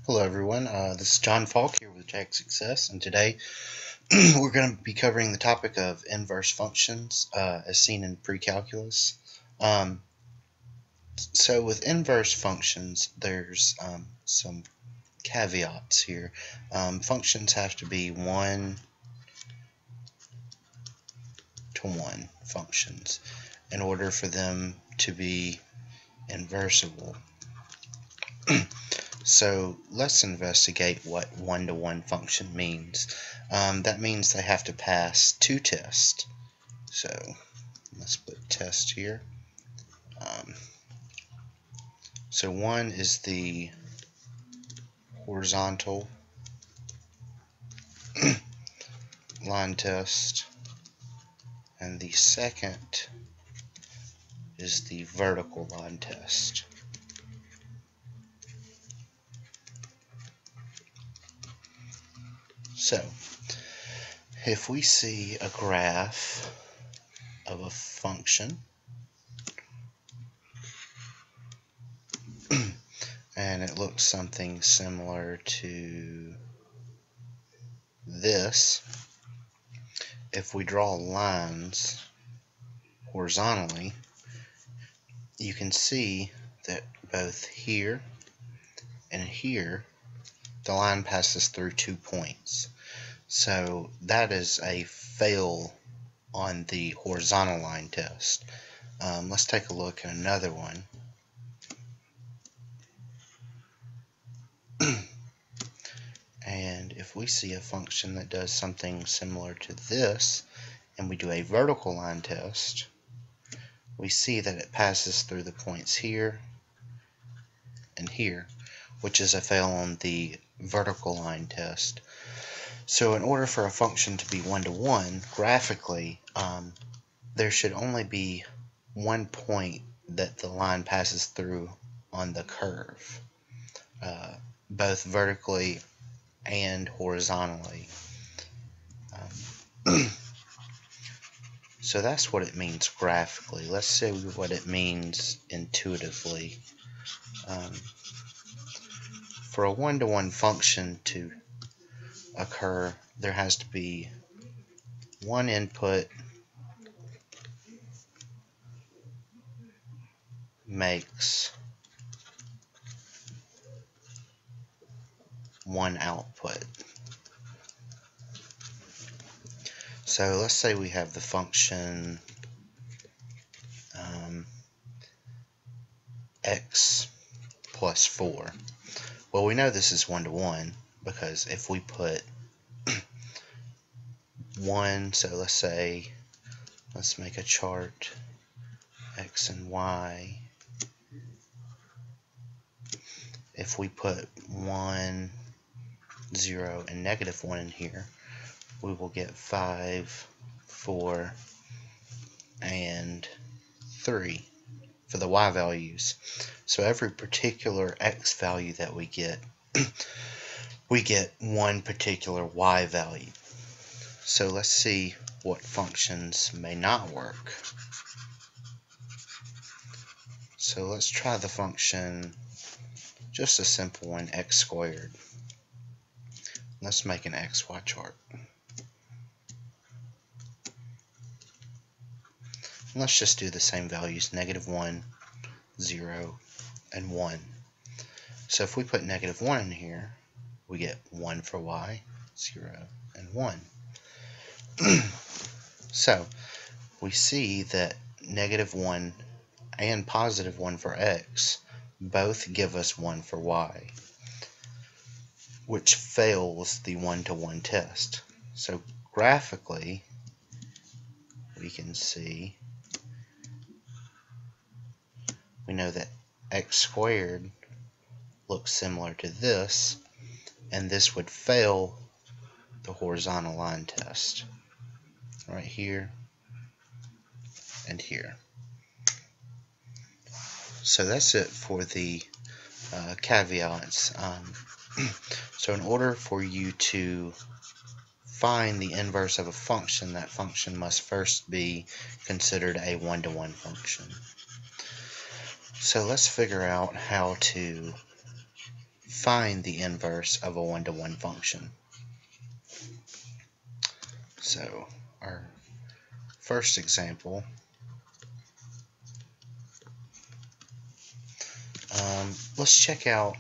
Hello everyone, this is John Faulk here with JagSuccess, and today we're going to be covering the topic of inverse functions as seen in Precalculus. So with inverse functions, there's some caveats here. Functions have to be one-to-one functions in order for them to be inversible. So let's investigate what one-to-one function means. That means they have to pass two tests. So let's put test here. So one is the horizontal line test, and the second is the vertical line test. So, if we see a graph of a function, and it looks something similar to this, if we draw lines horizontally, you can see that both here and here, the line passes through 2 points. So that is a fail on the horizontal line test. Let's take a look at another one. And if we see a function that does something similar to this, and we do a vertical line test, we see that it passes through the points here and here, which is a fail on the vertical line test. So in order for a function to be one-to-one, graphically, there should only be one point that the line passes through on the curve, both vertically and horizontally. So that's what it means graphically. Let's see what it means intuitively. For a one-to-one function to occur, there has to be one input makes one output. So let's say we have the function x plus 4. Well, we know this is one-to-one because if we put 1, so let's make a chart, x and y. If we put 1, 0, and -1 in here, we will get 5, 4, and 3 for the y values. So every particular x value that we get, we get one particular y value. So let's see what functions may not work. So let's try the function, just a simple one, x squared. Let's make an xy chart. Let's just do the same values, -1, 0, and 1. So if we put -1 in here, we get 1 for y, 0, and 1. So we see that -1 and +1 for x both give us 1 for y, which fails the one-to-one test. So graphically, we can see, we know that x squared looks similar to this, and this would fail the horizontal line test right here and here. So that's it for the caveats. So in order for you to find the inverse of a function, that function must first be considered a one-to-one function. So let's figure out how to find the inverse of a one-to-one function. So our first example, let's check out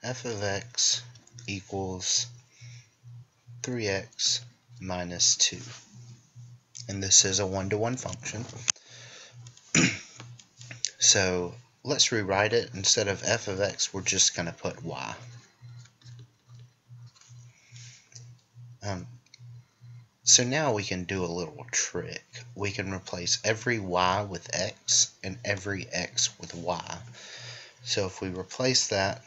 f of x equals 3x minus 2. And this is a one-to-one function. So let's rewrite it. Instead of f of x, we're just going to put y. So now we can do a little trick. We can replace every y with x and every x with y. So if we replace that,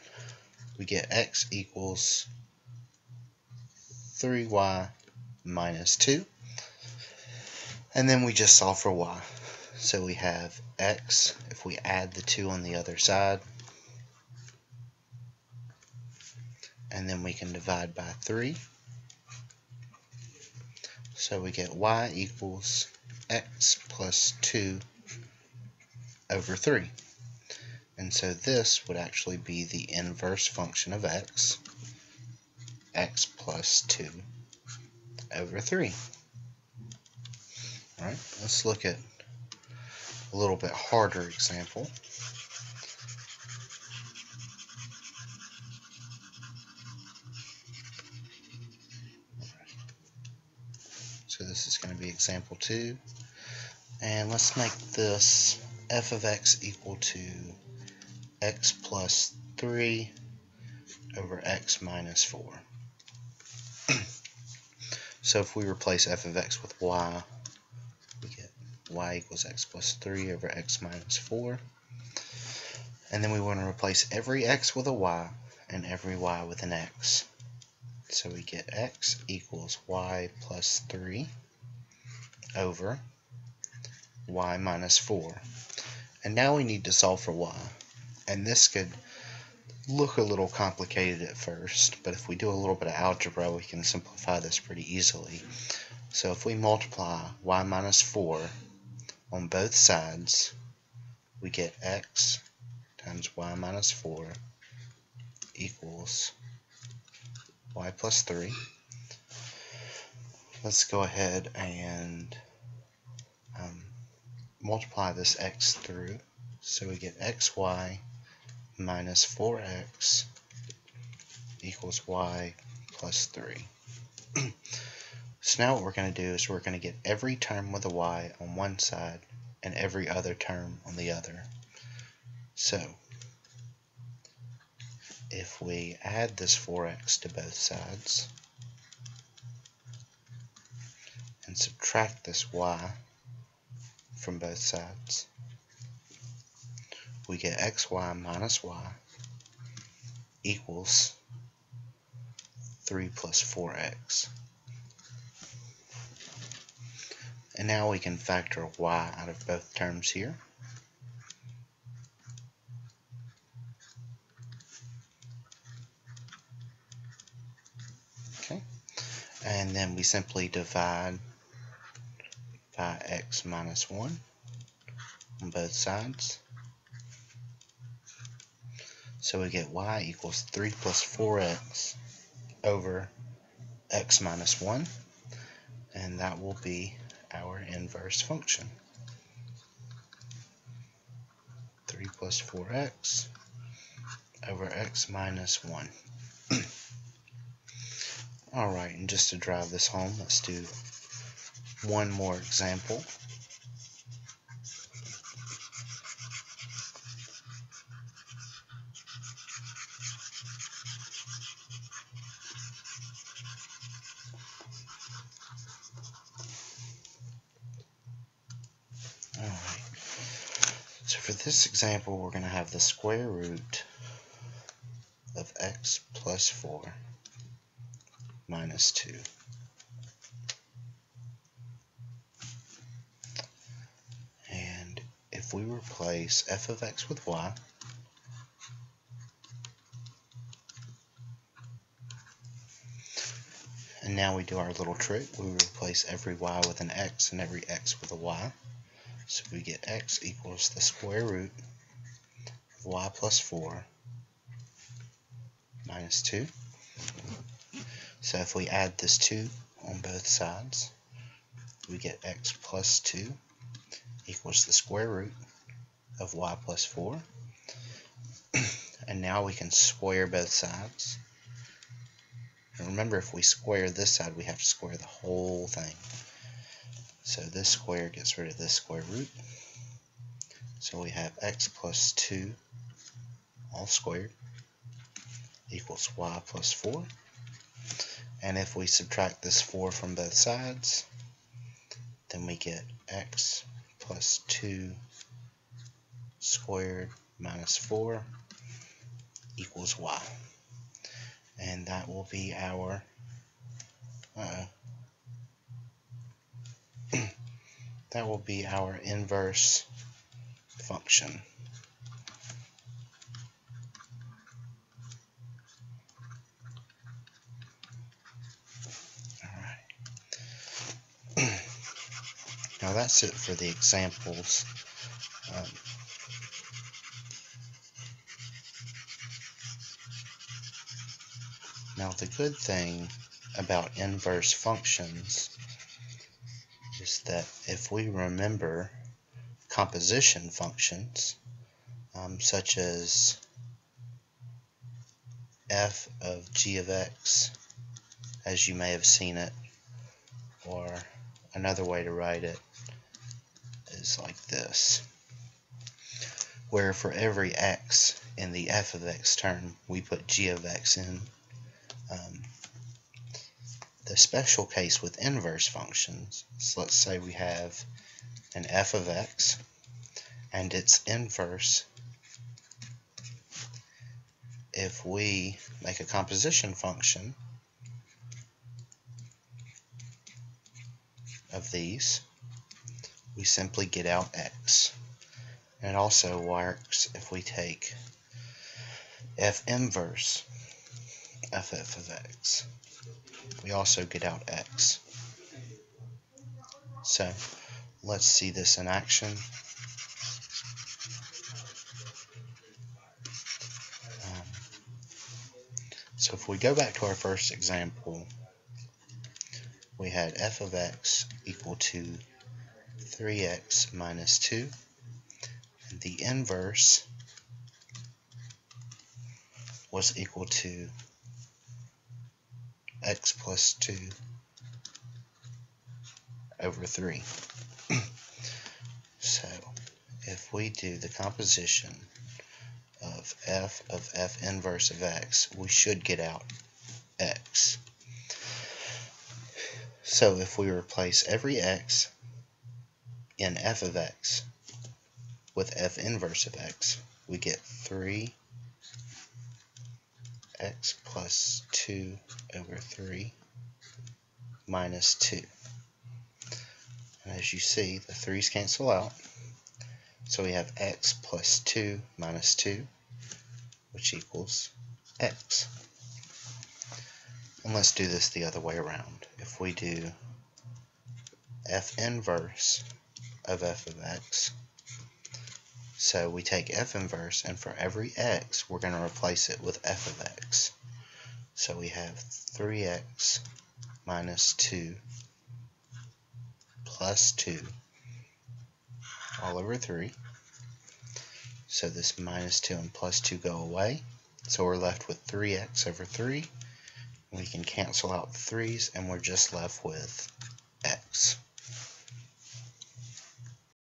we get x equals 3y minus 2. And then we just solve for y. So we have x, if we add the 2 on the other side, and then we can divide by 3. So we get y equals x plus 2 over 3. And so this would actually be the inverse function of x plus 2 over 3. Alright, let's look at a little bit harder example. So this is going to be example 2. And let's make this f of x equal to x plus 3 over x minus 4. So if we replace f of x with y, we get y equals x plus 3 over x minus 4. And then we want to replace every x with a y and every y with an x. So we get x equals y plus 3 over y minus 4. And now we need to solve for y. And this could look a little complicated at first, but if we do a little bit of algebra, we can simplify this pretty easily. So if we multiply y minus 4 on both sides, we get x times y minus 4 equals y plus 3. Let's go ahead and multiply this x through. So we get xy minus 4x equals y plus 3. So now what we're going to do is we're going to get every term with a y on one side and every other term on the other. So if we add this 4x to both sides and subtract this y from both sides, we get xy minus y equals 3 plus 4x. And now we can factor y out of both terms here. Okay. And then we simply divide by x minus 1 on both sides. So we get y equals 3 plus 4x over x minus 1. And that will be our inverse function. 3 plus 4x over x minus 1. Alright, and just to drive this home, let's do one more example. Alright, so for this example, we're going to have the square root of x plus 4 minus 2. And if we replace f of x with y, and now we do our little trick, we replace every y with an x and every x with a y. So we get x equals the square root of y plus 4 minus 2. So if we add this 2 on both sides, we get x plus 2 equals the square root of y plus 4. And now we can square both sides. And remember, if we square this side, we have to square the whole thing. So this square gets rid of this square root. So we have x plus 2 all squared equals y plus 4. And if we subtract this 4 from both sides, then we get x plus 2 squared minus 4 equals y. And that will be our that will be our inverse function. Alright. Now that's it for the examples. Now the good thing about inverse functions is that if we remember composition functions, such as f of g of x, as you may have seen it, or another way to write it is like this, where for every x in the f of x term we put g of x in. The special case with inverse functions is, let's say we have an f of x and its inverse. If we make a composition function of these, we simply get out x. And it also works if we take f inverse of f of x. We also get out x. So let's see this in action. So if we go back to our first example, we had f of x equal to 3x minus 2, and the inverse was equal to x plus 2 over 3. So if we do the composition of f inverse of x, we should get out x. So if we replace every x in f of x with f inverse of x, we get 3x plus 2 over 3 minus 2. And as you see, the 3's cancel out. So we have x plus 2 minus 2, which equals x. And let's do this the other way around. If we do f inverse of f of x, so we take f inverse, and for every x, we're going to replace it with f of x. So we have 3x minus 2 plus 2 all over 3. So this minus 2 and plus 2 go away. So we're left with 3x over 3. We can cancel out the 3's, and we're just left with x.